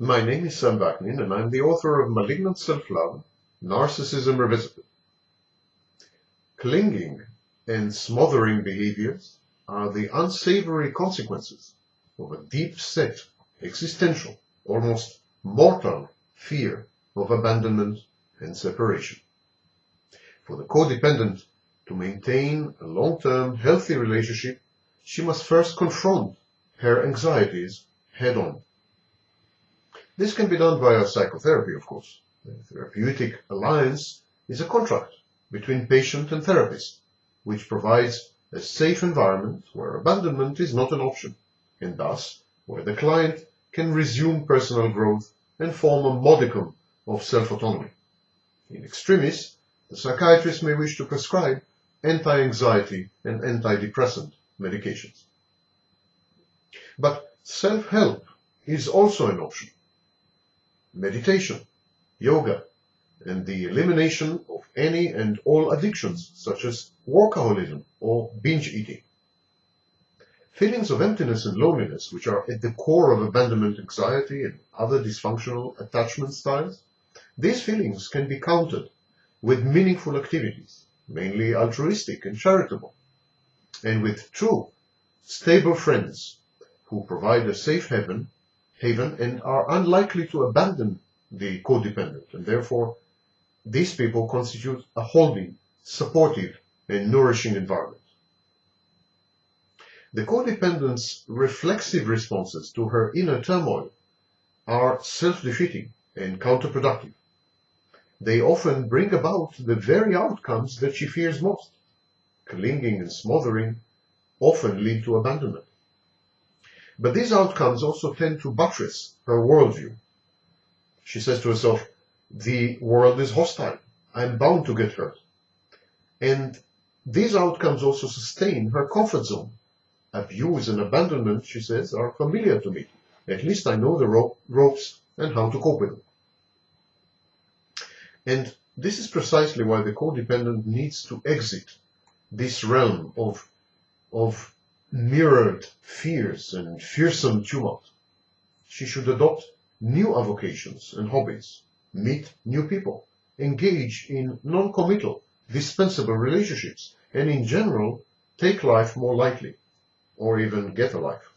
My name is Sam Vaknin, and I'm the author of Malignant Self-Love, Narcissism Revisited. Clinging and smothering behaviors are the unsavory consequences of a deep-set, existential, almost mortal fear of abandonment and separation. For the codependent to maintain a long-term, healthy relationship, she must first confront her anxieties head-on. This can be done via psychotherapy, of course. The therapeutic alliance is a contract between patient and therapist, which provides a safe environment where abandonment is not an option, and thus where the client can resume personal growth and form a modicum of self-autonomy. In extremis, the psychiatrist may wish to prescribe anti-anxiety and antidepressant medications. But self-help is also an option. Meditation, yoga, and the elimination of any and all addictions such as workaholism or binge eating. Feelings of emptiness and loneliness, which are at the core of abandonment anxiety and other dysfunctional attachment styles, these feelings can be countered with meaningful activities, mainly altruistic and charitable, and with true, stable friends who provide a safe haven and are unlikely to abandon the codependent, and therefore these people constitute a holding, supportive, and nourishing environment. The codependent's reflexive responses to her inner turmoil are self-defeating and counterproductive. They often bring about the very outcomes that she fears most. Clinging and smothering often lead to abandonment. But these outcomes also tend to buttress her worldview. She says to herself, the world is hostile. I'm bound to get hurt. And these outcomes also sustain her comfort zone. Abuse and abandonment, she says, are familiar to me. At least I know the ropes and how to cope with them. And this is precisely why the codependent needs to exit this realm of mirrored fears and fearsome tumult. She should adopt new avocations and hobbies, meet new people, engage in non-committal, dispensable relationships, and in general, take life more lightly, or even get a life.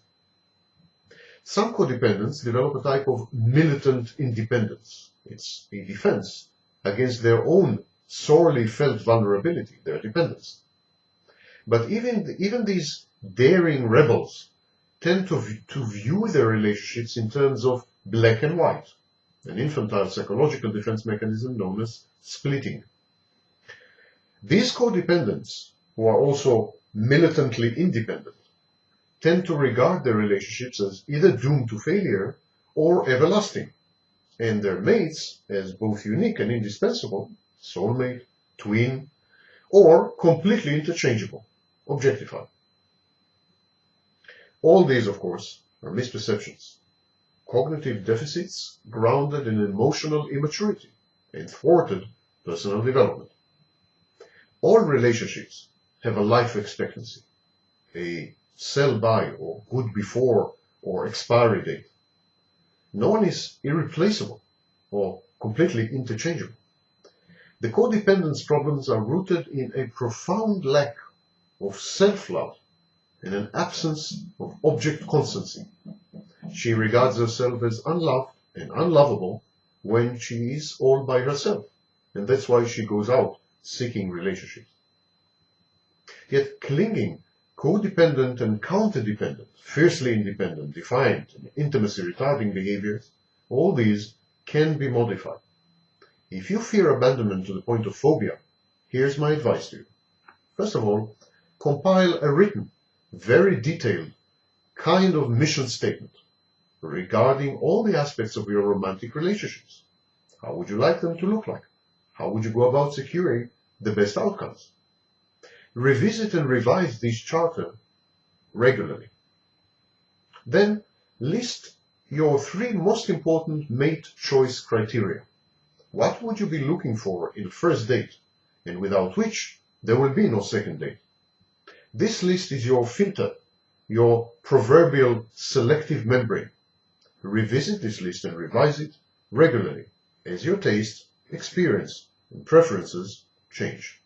Some codependents develop a type of militant independence. It's a defense against their own sorely felt vulnerability, their dependence. But even these daring rebels tend to view their relationships in terms of black and white, an infantile psychological defense mechanism known as splitting. These codependents, who are also militantly independent, tend to regard their relationships as either doomed to failure or everlasting, and their mates as both unique and indispensable, soulmate, twin, or completely interchangeable, objectified. All these, of course, are misperceptions, cognitive deficits grounded in emotional immaturity and thwarted personal development. All relationships have a life expectancy, a sell-by or good before or expiry date. No one is irreplaceable or completely interchangeable. The codependent's problems are rooted in a profound lack of self-love and an absence of object constancy. She regards herself as unloved and unlovable when she is all by herself, and that's why she goes out seeking relationships. Yet clinging, codependent and counterdependent, fiercely independent, defiant, and intimacy retarding behaviors, all these can be modified. If you fear abandonment to the point of phobia, here's my advice to you. First of all, compile a written, very detailed kind of mission statement regarding all the aspects of your romantic relationships. How would you like them to look like? How would you go about securing the best outcomes? Revisit and revise this charter regularly. Then list your 3 most important mate choice criteria. What would you be looking for in a first date, and without which there will be no second date? This list is your filter, your proverbial selective membrane. revisit this list and revise it regularly as your taste, experience, and preferences change.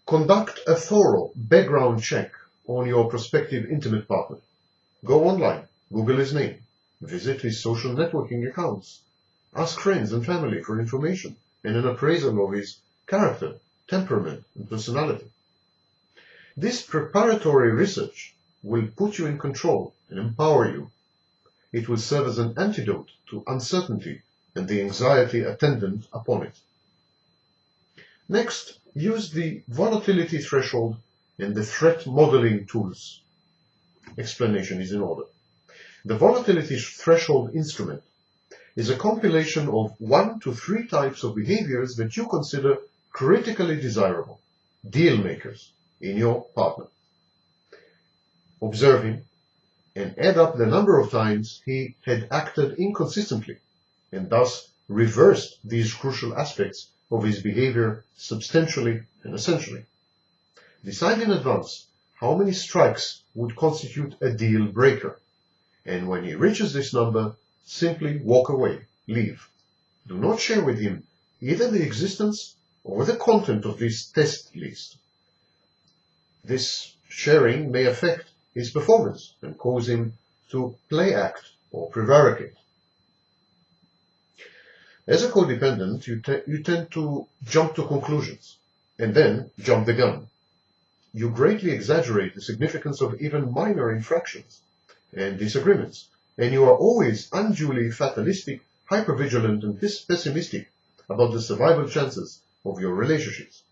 Conduct a thorough background check on your prospective intimate partner. Go online, Google his name, visit his social networking accounts, ask friends and family for information and an appraisal of his character, temperament, and personality. This preparatory research will put you in control and empower you. It will serve as an antidote to uncertainty and the anxiety attendant upon it. Next, use the volatility threshold and the threat modeling tools. Explanation is in order. The volatility threshold instrument is a compilation of 1 to 3 types of behaviors that you consider critically desirable, deal makers, in your partner. Observe him and add up the number of times he had acted inconsistently and thus reversed these crucial aspects of his behavior substantially and essentially. Decide in advance how many strikes would constitute a deal breaker, and when he reaches this number, simply walk away, leave. Do not share with him either the existence or the content of this test list. This sharing may affect his performance and cause him to play act or prevaricate. As a codependent, you tend to jump to conclusions and then jump the gun. You greatly exaggerate the significance of even minor infractions and disagreements, and you are always unduly fatalistic, hypervigilant, and pessimistic about the survival chances of your relationships.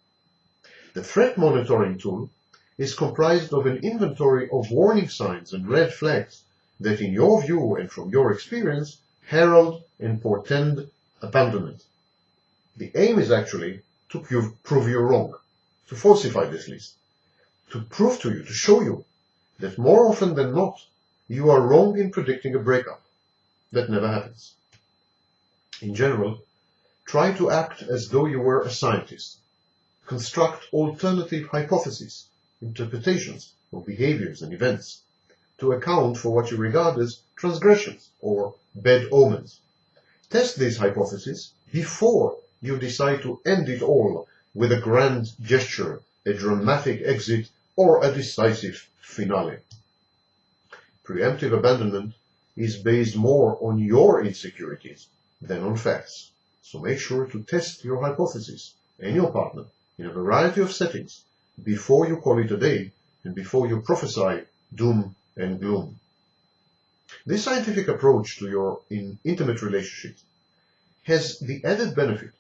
The threat monitoring tool is comprised of an inventory of warning signs and red flags that, in your view and from your experience, herald and portend abandonment. The aim is actually to prove you wrong, to falsify this list, to prove to you, to show you that more often than not, you are wrong in predicting a breakup. That never happens. In general, try to act as though you were a scientist. Construct alternative hypotheses, interpretations of behaviors and events, to account for what you regard as transgressions or bad omens. Test these hypotheses before you decide to end it all with a grand gesture, a dramatic exit, or a decisive finale. Preemptive abandonment is based more on your insecurities than on facts, so make sure to test your hypothesis and your partner in a variety of settings before you call it a day and before you prophesy doom and gloom. This scientific approach to your intimate relationships has the added benefit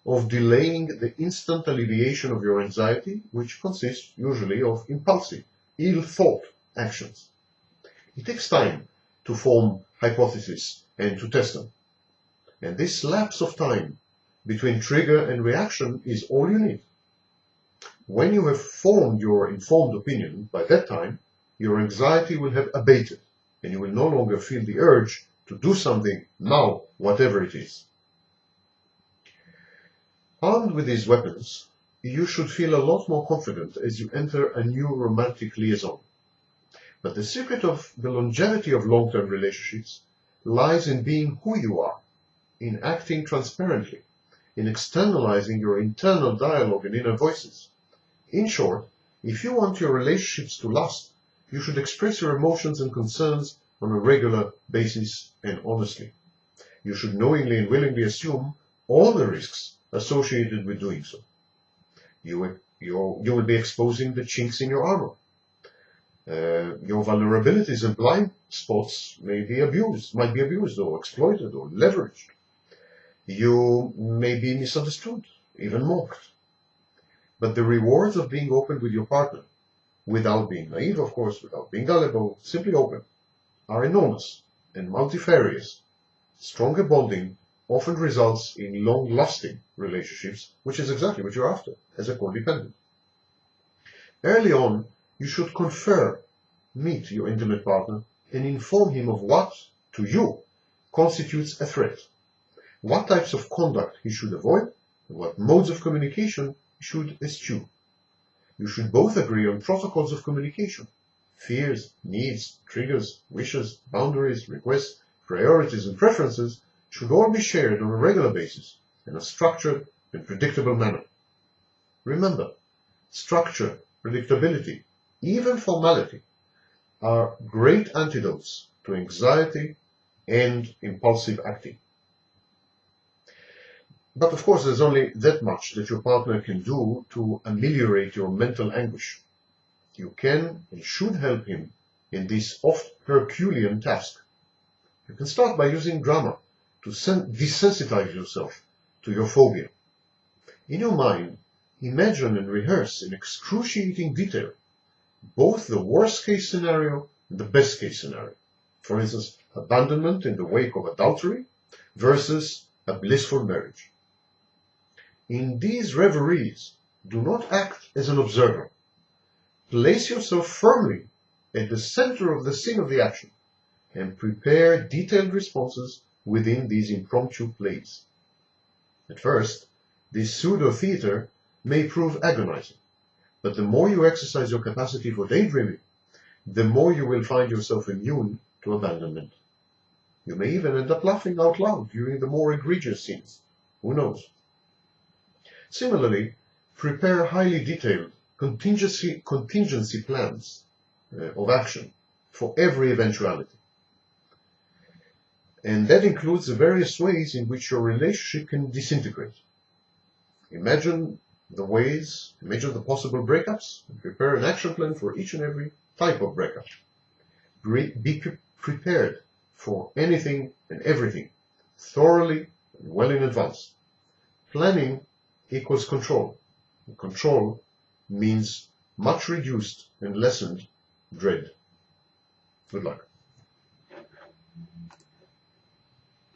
of delaying the instant alleviation of your anxiety, which consists usually of impulsive, ill-thought actions. It takes time to form hypotheses and to test them. And this lapse of time between trigger and reaction is all you need. When you have formed your informed opinion, by that time, your anxiety will have abated, and you will no longer feel the urge to do something now, whatever it is. Armed with these weapons, you should feel a lot more confident as you enter a new romantic liaison. But the secret of the longevity of long-term relationships lies in being who you are, in acting transparently, in externalizing your internal dialogue and inner voices. In short, if you want your relationships to last, you should express your emotions and concerns on a regular basis and honestly. You should knowingly and willingly assume all the risks associated with doing so. You will be exposing the chinks in your armor. Your vulnerabilities and blind spots might be abused or exploited or leveraged. You may be misunderstood, even mocked. But the rewards of being open with your partner, without being naive, of course, without being gullible, simply open, are enormous and multifarious. Stronger bonding often results in long-lasting relationships, which is exactly what you're after as a codependent. Early on, you should meet your intimate partner, and inform him of what, to you, constitutes a threat, what types of conduct he should avoid, and what modes of communication he should eschew. You should both agree on protocols of communication, fears, needs, triggers, wishes, boundaries, requests, priorities, and preferences should all be shared on a regular basis in a structured and predictable manner. Remember, structure, predictability, even formality are great antidotes to anxiety and impulsive acting. But of course, there's only that much that your partner can do to ameliorate your mental anguish. You can and should help him in this oft Herculean task. You can start by using drama to desensitize yourself to your phobia. In your mind, imagine and rehearse in excruciating detail both the worst case scenario and the best case scenario. For instance, abandonment in the wake of adultery versus a blissful marriage. In these reveries, do not act as an observer. Place yourself firmly at the center of the scene of the action and prepare detailed responses within these impromptu plays. At first, this pseudo-theater may prove agonizing, but the more you exercise your capacity for daydreaming, the more you will find yourself immune to abandonment. You may even end up laughing out loud during the more egregious scenes. Who knows? Similarly, prepare highly detailed contingency plans of action for every eventuality. And that includes the various ways in which your relationship can disintegrate. Imagine the possible breakups, and prepare an action plan for each and every type of breakup. Be prepared for anything and everything, thoroughly and well in advance. Planning equals control. And control means much reduced and lessened dread. Good luck.